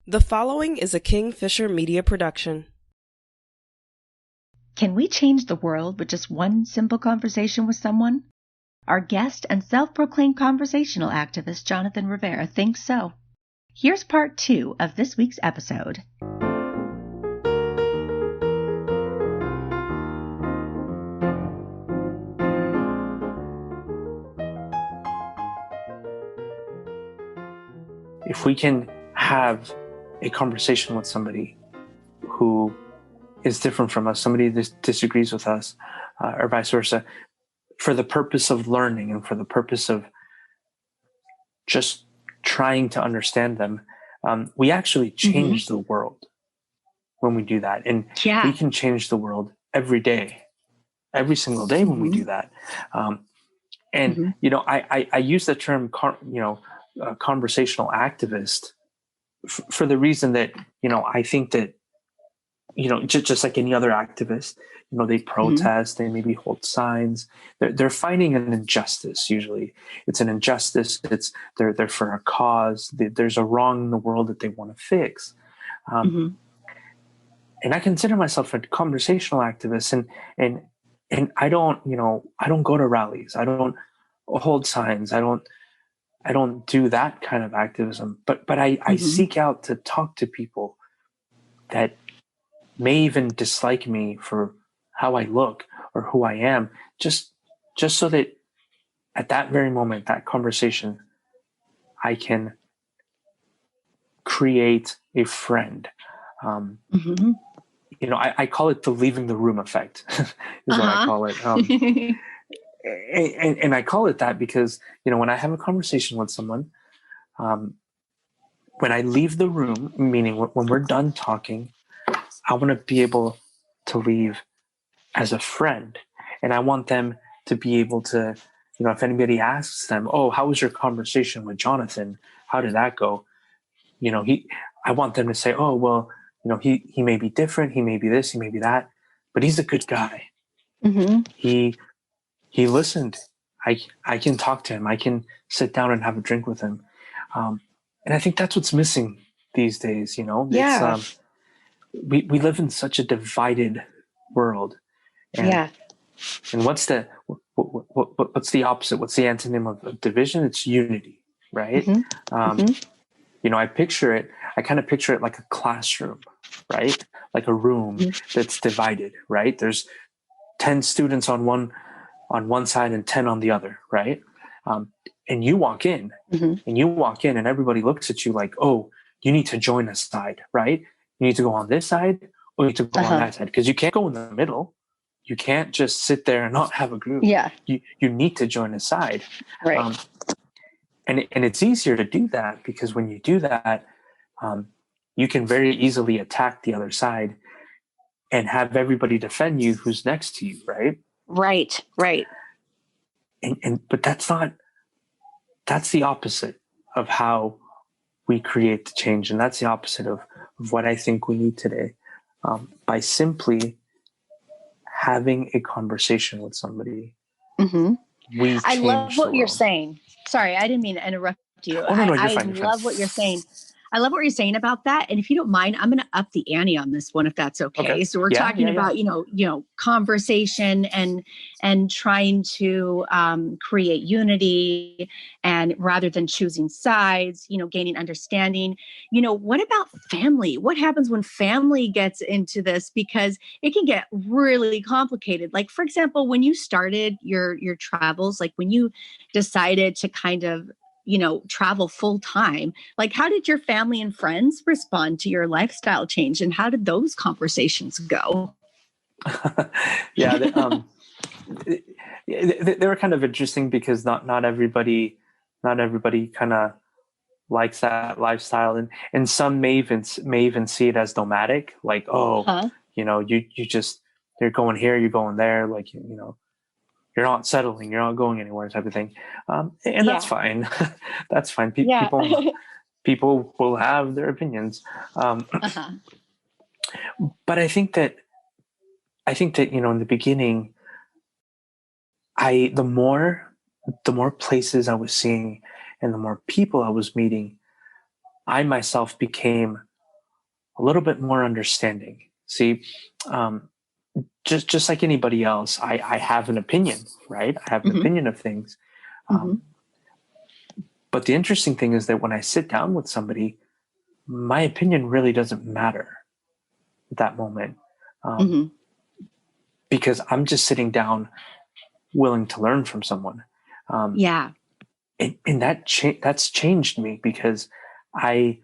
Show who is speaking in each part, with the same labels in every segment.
Speaker 1: The following is a Kingfisher Media production.
Speaker 2: Can we change the world with just one simple conversation with someone? Our guest and self-proclaimed conversational activist, Jonathan Rivera, thinks so. Here's part 2 of this week's episode.
Speaker 3: If we can have a conversation with somebody who is different from us, somebody that disagrees with us, or vice versa, for the purpose of learning and for the purpose of just trying to understand them, we actually change the world when we do that. And we can change the world every day, every single day when we do that. I use the term, conversational activist for the reason that, I think that, just like any other activist, they protest, they maybe hold signs, they're fighting an injustice. Usually it's an injustice. They're for a cause. There's a wrong in the world that they want to fix. And I consider myself a conversational activist, and I don't go to rallies. I don't hold signs. I don't do that kind of activism, but I seek out to talk to people that may even dislike me for how I look or who I am, just so that at that very moment, that conversation, I can create a friend. I call it the leaving the room effect is what I call it. And I call it that because, when I have a conversation with someone, when I leave the room, meaning when we're done talking, I want to be able to leave as a friend. And I want them to be able to, if anybody asks them, oh, how was your conversation with Jonathan? How did that go? I want them to say, oh, well, he may be different. He may be this, he may be that, but he's a good guy. He listened. I can talk to him. I can sit down and have a drink with him. And I think that's what's missing these days. It's, we live in such a divided world. And what's the opposite? What's the antonym of division? It's unity, right? I kind of picture it like a classroom, right? Like a room that's divided, right? There's 10 students on one side and 10 on the other, right? And you walk in, and everybody looks at you like, oh, you need to join a side, right? You need to go on this side, or you need to go on that side, because you can't go in the middle. You can't just sit there and not have a group.
Speaker 2: Yeah.
Speaker 3: You need to join a side.
Speaker 2: Right.
Speaker 3: And it's easier to do that because when you do that, you can very easily attack the other side and have everybody defend you who's next to you, right?
Speaker 2: Right.
Speaker 3: But that's the opposite of how we create the change. And that's the opposite of what I think we need today. By simply having a conversation with somebody,
Speaker 2: I love what you're saying. Sorry, I didn't mean to interrupt you.
Speaker 3: Oh, no,
Speaker 2: I love what you're saying. I love what you're saying about that. And if you don't mind, I'm going to up the ante on this one, if that's okay. So we're talking about, conversation and trying to create unity, and rather than choosing sides, gaining understanding. What about family? What happens when family gets into this? Because it can get really complicated. Like, for example, when you started your travels, like when you decided to kind of travel full time, like how did your family and friends respond to your lifestyle change, and how did those conversations go?
Speaker 3: They were kind of interesting because not everybody kind of likes that lifestyle, and some may even see it as nomadic, like, you're going here, you're going there, like, you're not settling, you're not going anywhere, type of thing. And that's fine. That's fine. People will have their opinions. But I think that, in the beginning, the more places I was seeing and the more people I was meeting, I myself became a little bit more understanding. See, just like anybody else, I have an opinion, right? I have an opinion of things. But the interesting thing is that when I sit down with somebody, my opinion really doesn't matter at that moment, because I'm just sitting down willing to learn from someone. And that's changed me, because I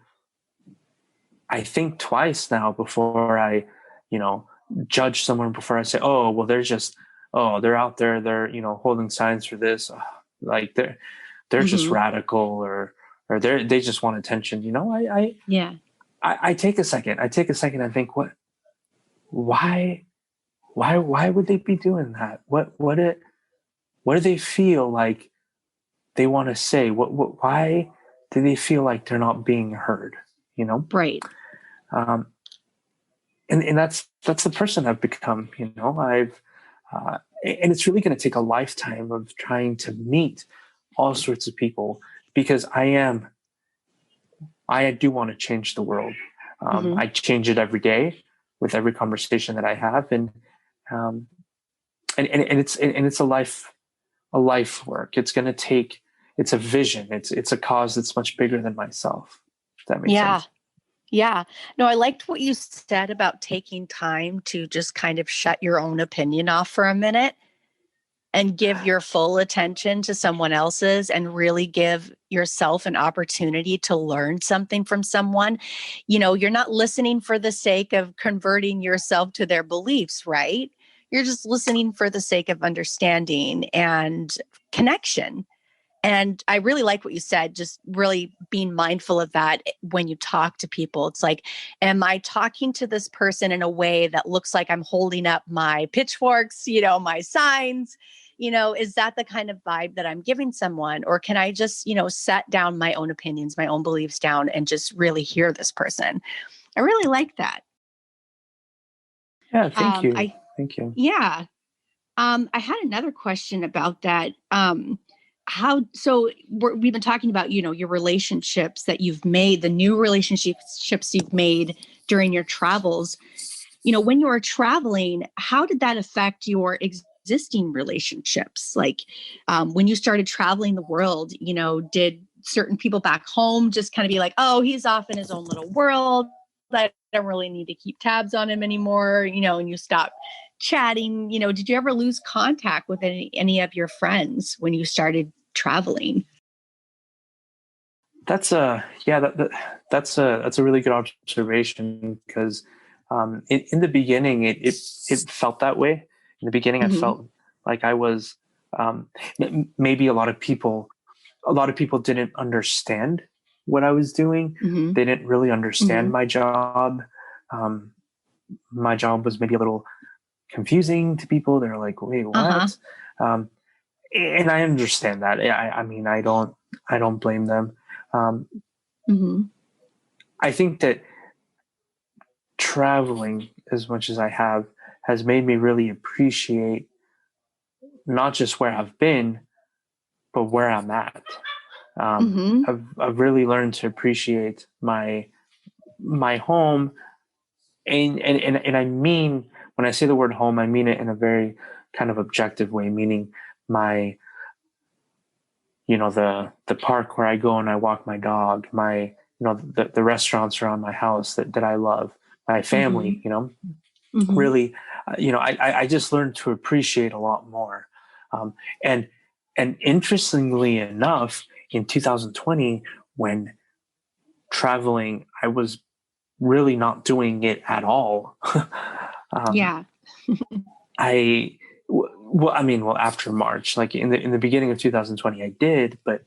Speaker 3: think twice now before I, judge someone, before I say, oh, well, they're out there, they're, holding signs for this. Like they're just radical, or they just want attention. I take a second. I and think, why would they be doing that? What do they feel like they want to say? Why do they feel like they're not being heard?
Speaker 2: Right.
Speaker 3: And that's the person I've become. And it's really going to take a lifetime of trying to meet all sorts of people, because I do want to change the world. I change it every day with every conversation that I have, and it's a life work. It's going to take. It's a vision. It's a cause that's much bigger than myself. If that makes sense.
Speaker 2: Yeah. No, I liked what you said about taking time to just kind of shut your own opinion off for a minute and give your full attention to someone else's, and really give yourself an opportunity to learn something from someone. You're not listening for the sake of converting yourself to their beliefs, right? You're just listening for the sake of understanding and connection. And I really like what you said, just really being mindful of that when you talk to people. It's like, am I talking to this person in a way that looks like I'm holding up my pitchforks, my signs? Is that the kind of vibe that I'm giving someone? Or can I just, set down my own opinions, my own beliefs down, and just really hear this person? I really like that.
Speaker 3: Yeah, thank you. Thank you.
Speaker 2: Yeah. I had another question about that. We've been talking about, your relationships that you've made, the new relationships you've made during your travels. When you were traveling, how did that affect your existing relationships? Like, when you started traveling the world, did certain people back home just kind of be like, oh, he's off in his own little world, I don't really need to keep tabs on him anymore, and you stop chatting? Did you ever lose contact with any of your friends when you started traveling?
Speaker 3: That's that's a really good observation, because in the beginning it felt that way. In the beginning, I felt like I was maybe a lot of people didn't understand what I was doing. They didn't really understand my job. My job was maybe a little confusing to people. They're like, wait, what? And I understand that. I mean, I don't blame them. I think that traveling as much as I have has made me really appreciate not just where I've been, but where I'm at. I've really learned to appreciate my home, and I mean, when I say the word home, I mean it in a very kind of objective way, meaning my, the park where I go and I walk my dog, my, the restaurants around my house that I love, my family, really, I just learned to appreciate a lot more. And interestingly enough, in 2020, when traveling, I was really not doing it at all. After March, like in the beginning of 2020, I did, but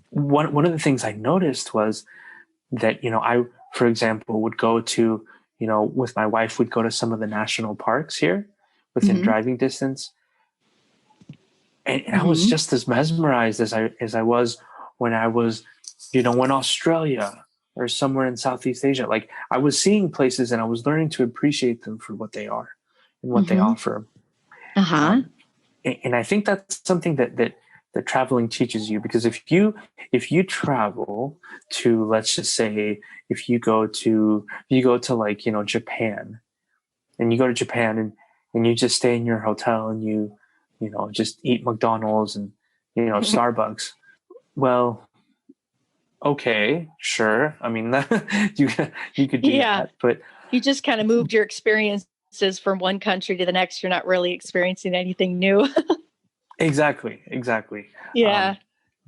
Speaker 3: one of the things I noticed was that, I, for example, would go to, with my wife, would go to some of the national parks here within driving distance. And I was just as mesmerized as I was when I was, in Australia or somewhere in Southeast Asia. Like, I was seeing places and I was learning to appreciate them for what they are and what they offer. And I think that's something that that traveling teaches you. Because if you travel to, let's just say, if you go to like, Japan, and you go to Japan and you just stay in your hotel and you just eat McDonald's and Starbucks. Well, okay, sure. I mean, you could do that, but
Speaker 2: you just kind of moved your experiences from one country to the next. You're not really experiencing anything new.
Speaker 3: Exactly.
Speaker 2: Yeah.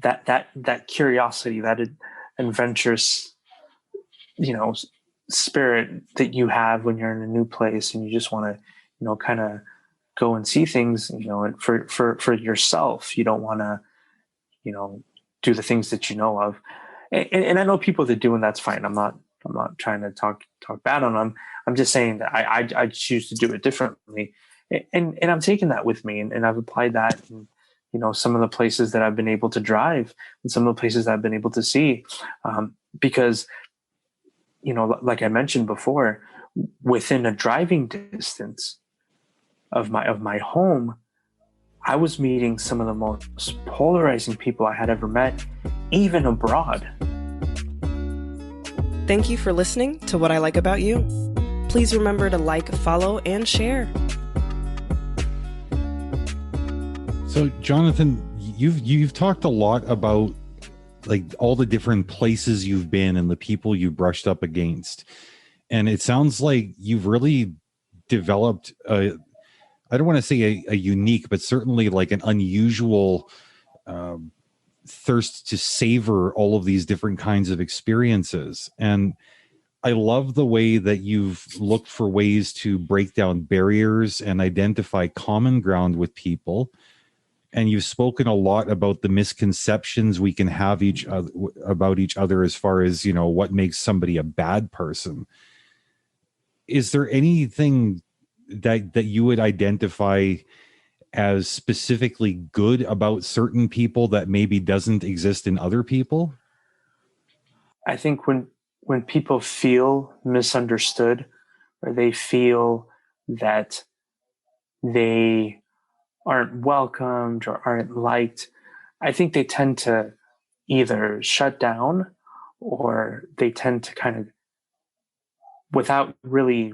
Speaker 3: That curiosity, that adventurous, spirit that you have when you're in a new place and you just want to, kind of go and see things, and for yourself. You don't want to, do the things that you know of. And I know people that do, and that's fine. I'm not trying to talk bad on them. I'm just saying that I choose to do it differently, and I'm taking that with me, and I've applied that in, some of the places that I've been able to drive and some of the places I've been able to see, because, like I mentioned before, within a driving distance of my home, I was meeting some of the most polarizing people I had ever met, even abroad.
Speaker 1: Thank you for listening to What I Like About You. Please remember to like, follow, and share.
Speaker 4: So, Jonathan, you've talked a lot about like all the different places you've been and the people you brushed up against, and it sounds like you've really developed I don't want to say a unique, but certainly like an unusual thirst to savor all of these different kinds of experiences. And I love the way that you've looked for ways to break down barriers and identify common ground with people. And you've spoken a lot about the misconceptions we can have about each other as far as, what makes somebody a bad person. Is there anything that you would identify as specifically good about certain people that maybe doesn't exist in other people?
Speaker 3: I think when people feel misunderstood, or they feel that they aren't welcomed or aren't liked, I think they tend to either shut down, or they tend to kind of, without really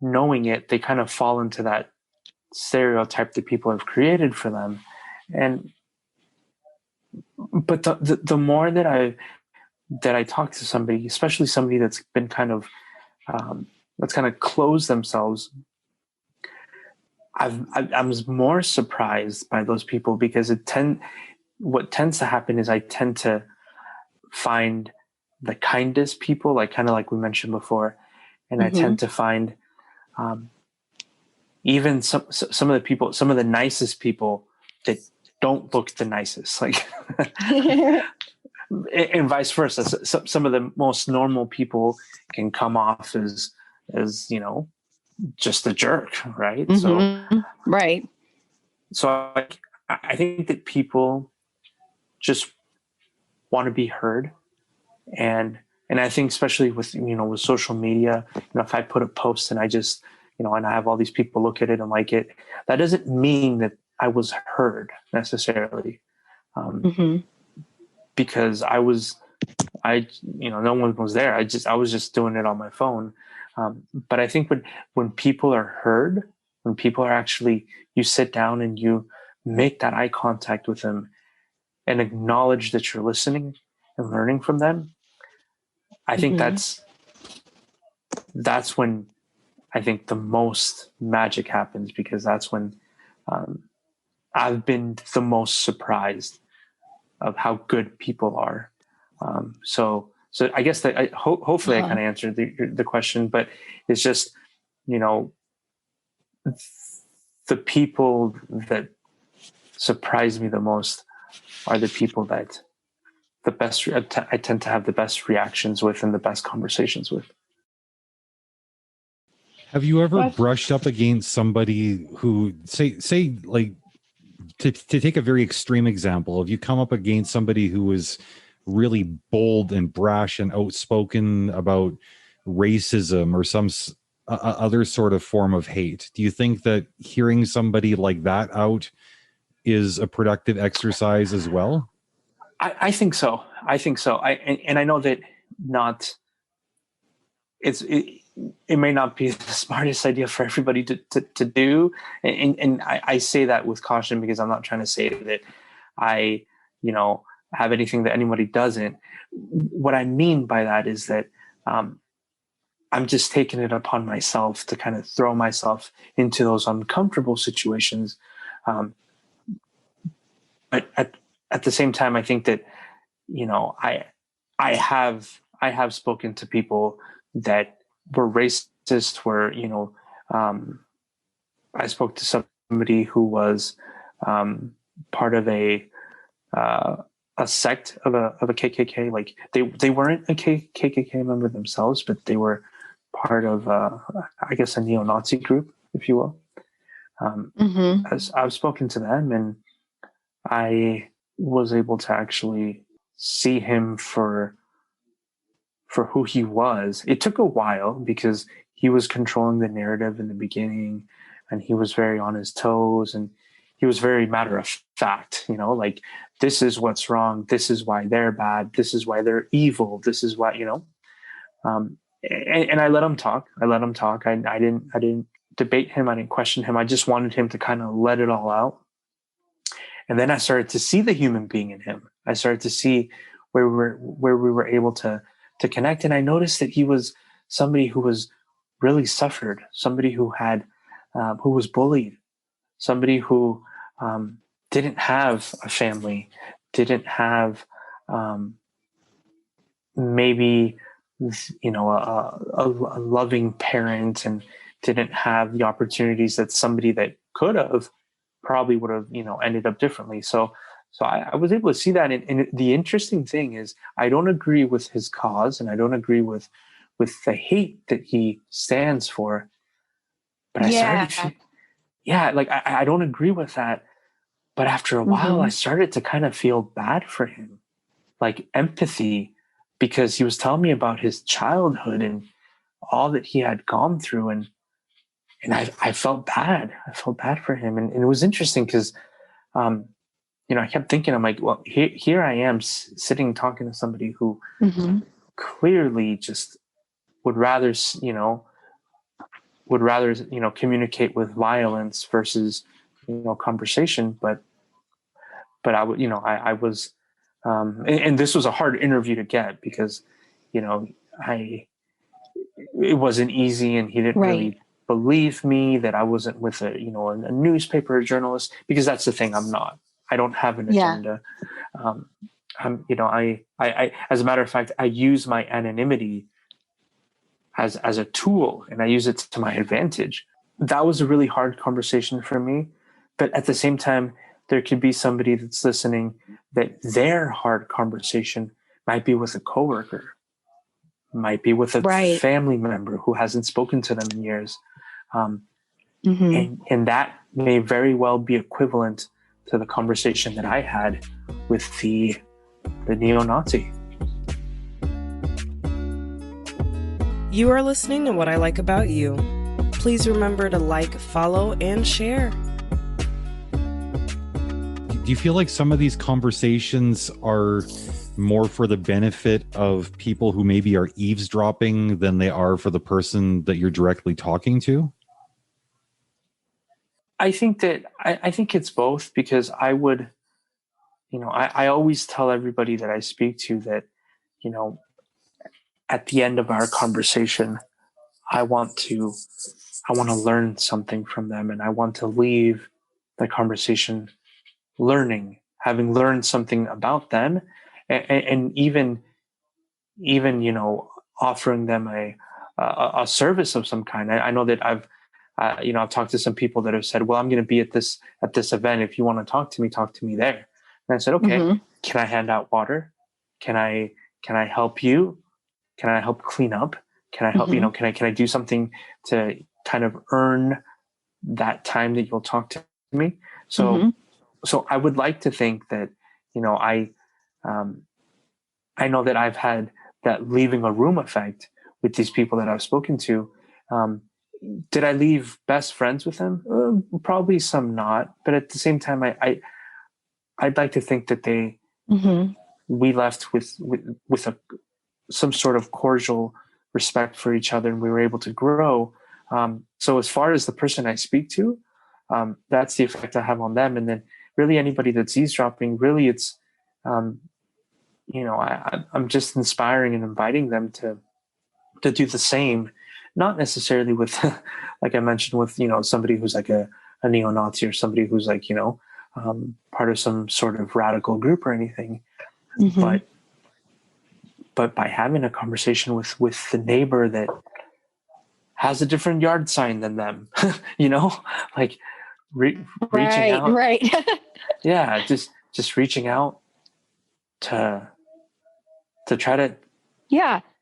Speaker 3: knowing it, they kind of fall into that stereotype that people have created for them. But the more that I talk to somebody, especially somebody that's been kind of closed themselves, I'm more surprised by those people, because what tends to happen is I tend to find the kindest people, like we mentioned before, and I tend to find even some of the people, some of the nicest people that don't look the nicest, like, and vice versa. Some of the most normal people can come off as just a jerk, right?
Speaker 2: Mm-hmm. Right.
Speaker 3: So I think that people just want to be heard, and I think especially with with social media, if I put a post and I just and I have all these people look at it and like it, that doesn't mean that I was heard necessarily, because no one was there. I was just doing it on my phone. But I think when people are heard, when people are actually, you sit down and you make that eye contact with them and acknowledge that you're listening and learning from them, I think that's when I think the most magic happens, because that's when I've been the most surprised of how good people are. So I guess that hopefully I kind of answered the question, but it's just, the people that surprise me the most are the people that I tend to have the best reactions with and the best conversations with.
Speaker 4: Have you ever brushed up against somebody who say like, to take a very extreme example, if you come up against somebody who was really bold and brash and outspoken about racism or some other sort of form of hate, do you think that hearing somebody like that out is a productive exercise as well?
Speaker 3: I think so. And I know that it may not be the smartest idea for everybody to do. And I say that with caution, because I'm not trying to say that I, have anything that anybody doesn't. What I mean by that is that I'm just taking it upon myself to kind of throw myself into those uncomfortable situations. But at the same time, I think that, I have spoken to people that were racist, where, I spoke to somebody who was part of a sect of a KKK. Like they weren't a KKK member themselves, but they were part of, I guess, a neo-Nazi group, if you will. As I've spoken to them, and I was able to actually see him for who he was. It took a while, because he was controlling the narrative in the beginning, and he was very on his toes, and he was very matter of fact, like, this is what's wrong. This is why they're bad. This is why they're evil. This is why, and I let him talk. I didn't debate him. I didn't question him. I just wanted him to kind of let it all out. And then I started to see the human being in him. I started to see where we were able to connect. And I noticed that he was somebody who was really suffered, somebody who who was bullied, somebody who didn't have a family, didn't have maybe, a loving parent, and didn't have the opportunities that somebody that could have probably would have, ended up differently. So I was able to see that. And the interesting thing is, I don't agree with his cause, and I don't agree with the hate that he stands for. But I started I don't agree with that. But after a while, I started to kind of feel bad for him, like empathy, because he was telling me about his childhood and all that he had gone through. And I felt bad. I felt bad for him. And it was interesting because, I kept thinking, I'm like, well, here I am sitting talking to somebody who clearly just would rather communicate with violence versus, conversation. But I would, I was, and this was a hard interview to get, because, it wasn't easy, and he didn't really believe me that I wasn't with a newspaper journalist, because that's the thing. I don't have an agenda. I as a matter of fact, I use my anonymity as a tool, and I use it to my advantage. That was a really hard conversation for me. But at the same time, there could be somebody that's listening that their hard conversation might be with a coworker, might be with a family member who hasn't spoken to them in years. And that may very well be equivalent to the conversation that I had with the neo-Nazi.
Speaker 1: You are listening to What I Like About You. Please remember to like, follow, and share.
Speaker 4: Do you feel like some of these conversations are more for the benefit of people who maybe are eavesdropping than they are for the person that you're directly talking to?
Speaker 3: I think it's both, because I would, I always tell everybody that I speak to that, at the end of our conversation, I want to learn something from them, and I want to leave the conversation having learned something about them, and even offering them a service of some kind. I know that I've talked to some people that have said, well, I'm going to be at this event. If you want to talk to me there. And I said, okay, can I hand out water? Can I help you? Can I help clean up? Can I help, can I do something to kind of earn that time that you'll talk to me? So I would like to think that, I know that I've had that leaving a room effect with these people that I've spoken to. Did I leave best friends with them? Probably some not, but at the same time, I'd like to think that we left with some sort of cordial respect for each other, and we were able to grow. So as far as the person I speak to, that's the effect I have on them. And then really anybody that's eavesdropping, really it's, I'm just inspiring and inviting them to do the same, not necessarily with, like I mentioned, with, somebody who's like a neo-Nazi or somebody who's like, part of some sort of radical group or anything. But by having a conversation with the neighbor that has a different yard sign than them, like reaching out.
Speaker 2: Right.
Speaker 3: Yeah. Just reaching out to try to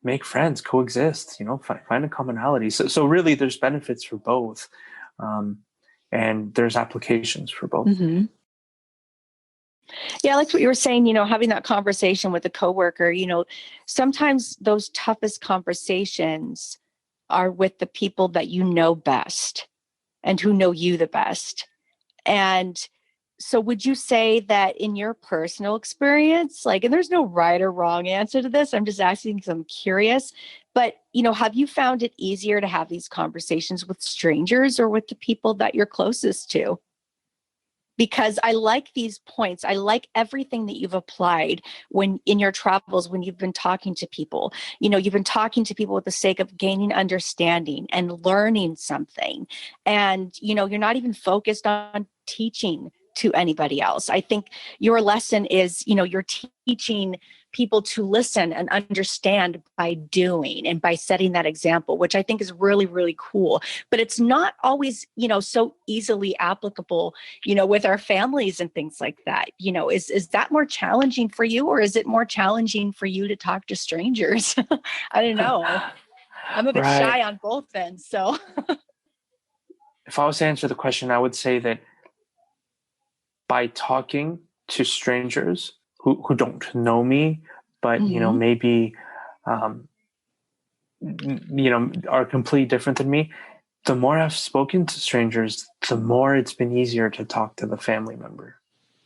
Speaker 3: make friends, coexist, find a commonality. So really there's benefits for both. And there's applications for both.
Speaker 2: Yeah, I liked what you were saying, having that conversation with a coworker, sometimes those toughest conversations are with the people that you know best and who know you the best. And so would you say that in your personal experience, and there's no right or wrong answer to this, I'm just asking because I'm curious, but, have you found it easier to have these conversations with strangers or with the people that you're closest to? Because I like these points. I like everything that you've applied when in your travels, when you've been talking to people. You've been talking to people with the sake of gaining understanding and learning something. And, you're not even focused on teaching to anybody else. I think your lesson is, you're teaching people to listen and understand by doing and by setting that example, which I think is really, really cool. But it's not always, so easily applicable, with our families and things like that. Is that more challenging for you, or is it more challenging for you to talk to strangers? I don't know. I'm a bit shy on both ends. So
Speaker 3: if I was to answer the question, I would say that by talking to strangers who don't know me, but maybe are completely different than me, the more I've spoken to strangers, the more it's been easier to talk to the family member.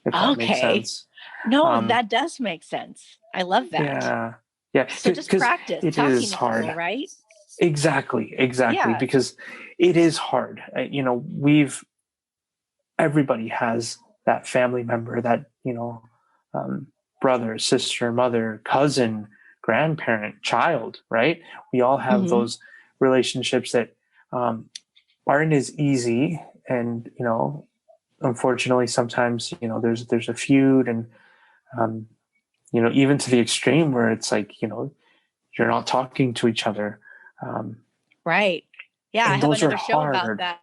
Speaker 3: If that makes sense.
Speaker 2: No, that does make sense. I love that.
Speaker 3: Yeah.
Speaker 2: So just practice
Speaker 3: it
Speaker 2: talking
Speaker 3: is
Speaker 2: to
Speaker 3: hard.
Speaker 2: people, right?
Speaker 3: Exactly.
Speaker 2: Yeah.
Speaker 3: Because it is hard. Everybody has that family member that, brother, sister, mother, cousin, grandparent, child, right? We all have those relationships that aren't as easy. And, unfortunately, sometimes, there's a feud and, even to the extreme where it's like, you're not talking to each other.
Speaker 2: Right. Yeah, I have another show about that.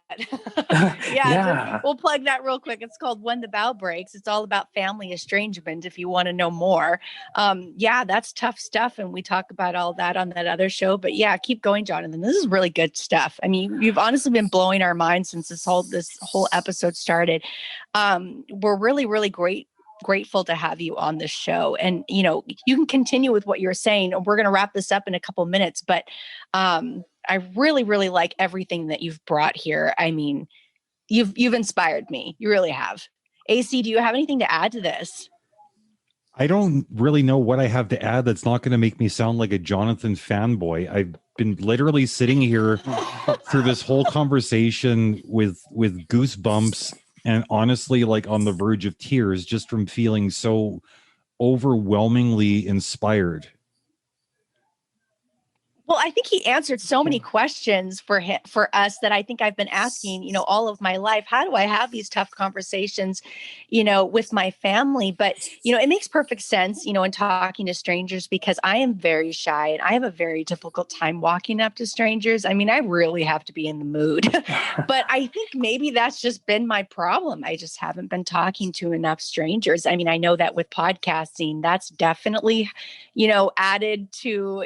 Speaker 3: Yeah.
Speaker 2: We'll plug that real quick. It's called When the Bell Breaks. It's all about family estrangement if you want to know more. That's tough stuff. And we talk about all that on that other show. But yeah, keep going, Jonathan. This is really good stuff. I mean, you've honestly been blowing our minds since this whole episode started. We're really, really grateful to have you on the show. And, you can continue with what you're saying. We're going to wrap this up in a couple minutes, but I really, really like everything that you've brought here. I mean, you've inspired me. You really have. AC, do you have anything to add to this?
Speaker 4: I don't really know what I have to add that's not going to make me sound like a Jonathan fanboy. I've been literally sitting here through this whole conversation with goosebumps and honestly on the verge of tears just from feeling so overwhelmingly inspired.
Speaker 2: Well, I think he answered so many questions for us that I think I've been asking, all of my life. How do I have these tough conversations, with my family? But, it makes perfect sense, in talking to strangers because I am very shy and I have a very difficult time walking up to strangers. I mean, I really have to be in the mood, but I think maybe that's just been my problem. I just haven't been talking to enough strangers. I mean, I know that with podcasting, that's definitely, added to,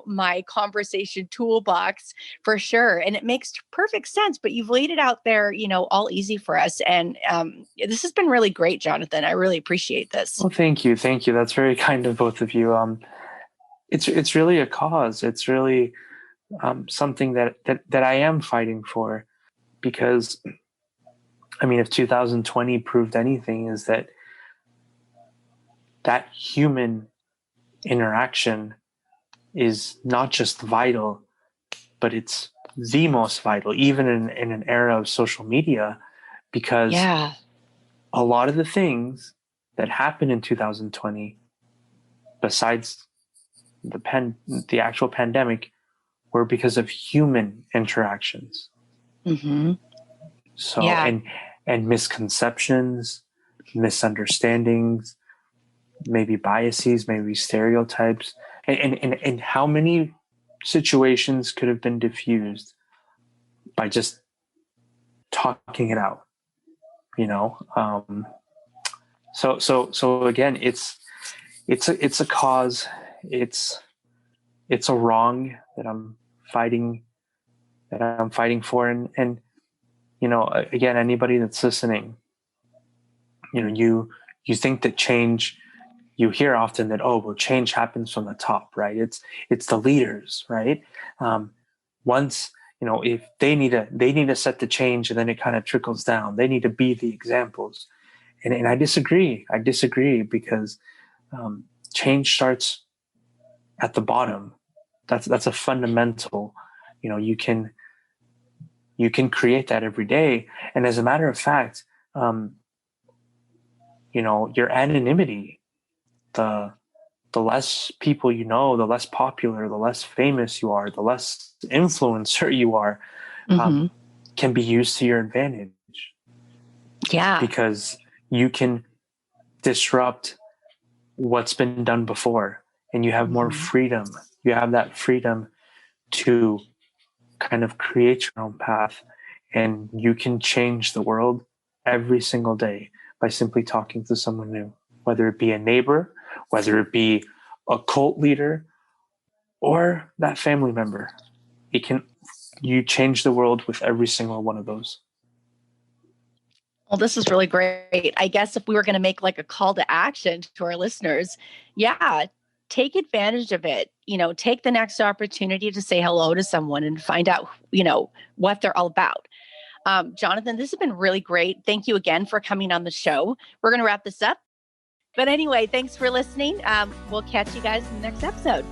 Speaker 2: my conversation toolbox for sure. And it makes perfect sense, but you've laid it out there, all easy for us. And this has been really great, Jonathan. I really appreciate this.
Speaker 3: Well, thank you. That's very kind of both of you. It's really a cause. It's really something that I am fighting for, because I mean, if 2020 proved anything, is that that human interaction is not just vital, but it's the most vital, even in an era of social media, because a lot of the things that happened in 2020, besides the actual pandemic, were because of human interactions.
Speaker 2: Mm-hmm.
Speaker 3: So, and misconceptions, misunderstandings, maybe biases, maybe stereotypes, and how many situations could have been diffused by just talking it out, you know? So again, it's a cause, it's a wrong that I'm fighting for. And, you know, again, anybody that's listening, you know, you think that change, you hear often that, oh, well, change happens from the top, right? It's the leaders, right? Once, you know, if they need to set the change, and then it kind of trickles down. They need to be the examples. And I disagree. Because change starts at the bottom. That's a fundamental. You know, you can create that every day. And as a matter of fact, you know, your anonymity, the less people you know, the less popular, the less famous you are, the less influencer you are, can be used to your advantage.
Speaker 2: Yeah.
Speaker 3: Because you can disrupt what's been done before, and you have more freedom. You have that freedom to kind of create your own path, and you can change the world every single day by simply talking to someone new, whether it be a neighbor, whether it be a cult leader, or that family member. You change the world with every single one of those.
Speaker 2: Well, this is really great. I guess if we were going to make like a call to action to our listeners, take advantage of it. You know, take the next opportunity to say hello to someone and find out, you know, what they're all about. Jonathan, this has been really great. Thank you again for coming on the show. We're going to wrap this up. But anyway, thanks for listening. We'll catch you guys in the next episode.